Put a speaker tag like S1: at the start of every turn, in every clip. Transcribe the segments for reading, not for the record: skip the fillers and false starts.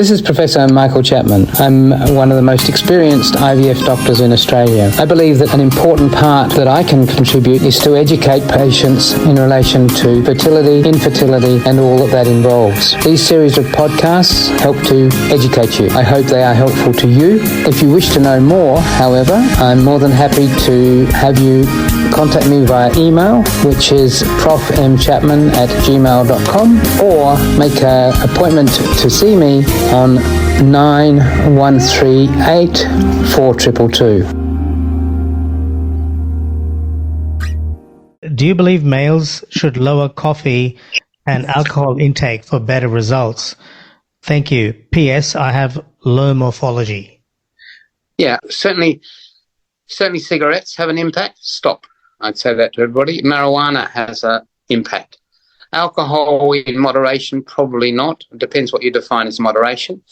S1: This is Professor Michael Chapman. I'm one of the most experienced IVF doctors in Australia. I believe that an important part that I can contribute is to educate patients in relation to fertility, infertility, and all that involves. These series of podcasts help to educate you. I hope they are helpful to you. If you wish to know more, however, I'm more than happy to have you contact me via email, which is profmchapman@gmail.com, or make an appointment to see me on 9138 4222.
S2: Do you believe males should lower coffee and alcohol intake for better results? Thank you. P.S. I have low morphology.
S3: Yeah, certainly cigarettes have an impact. Stop. I'd say that to everybody. Marijuana has an impact. Alcohol in moderation, probably not. It depends what you define as moderation.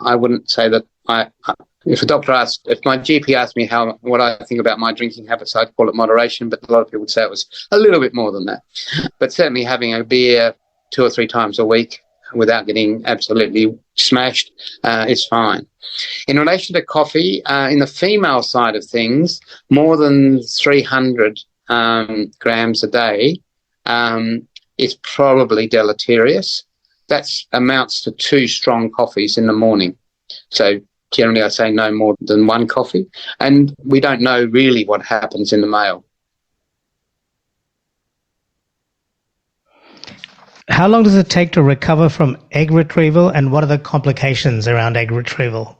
S3: I wouldn't say that if my GP asked me what I think about my drinking habits, I'd call it moderation, but a lot of people would say it was a little bit more than that. But certainly having a beer 2 or 3 times a week without getting absolutely smashed is fine. In relation to coffee, in the female side of things, more than 300 grams a day is probably deleterious. That amounts to 2 strong coffees in the morning. So generally I say no more than 1 coffee. And we don't know really what happens in the male.
S2: How long does it take to recover from egg retrieval, and what are the complications around egg retrieval?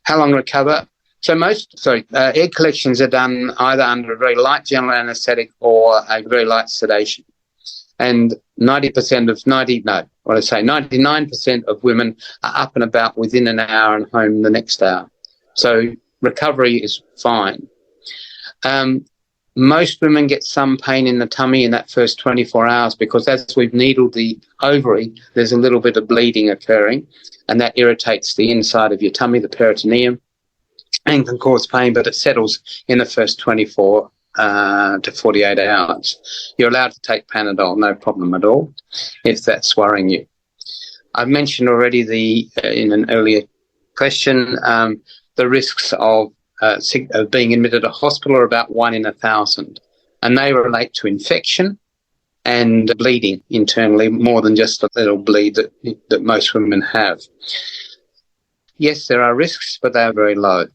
S3: How long recover? So egg collections are done either under a very light general anaesthetic or a very light sedation. And 99% of women are up and about within an hour and home the next hour. So recovery is fine. Most women get some pain in the tummy in that first 24 hours because as we've needled the ovary, there's a little bit of bleeding occurring, and that irritates the inside of your tummy, the peritoneum, and can cause pain, but it settles in the first 24 to 48 hours. You're allowed to take Panadol, no problem at all, if that's worrying you. I've mentioned already in an earlier question, the risks of being admitted to hospital are about 1 in 1,000, and they relate to infection and bleeding internally more than just a little bleed that most women have. Yes, there are risks, but they are very low.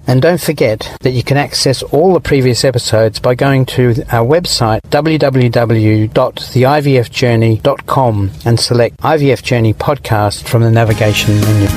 S1: And don't forget that you can access all the previous episodes by going to our website www.theivfjourney.com and select IVF Journey podcast from the navigation menu.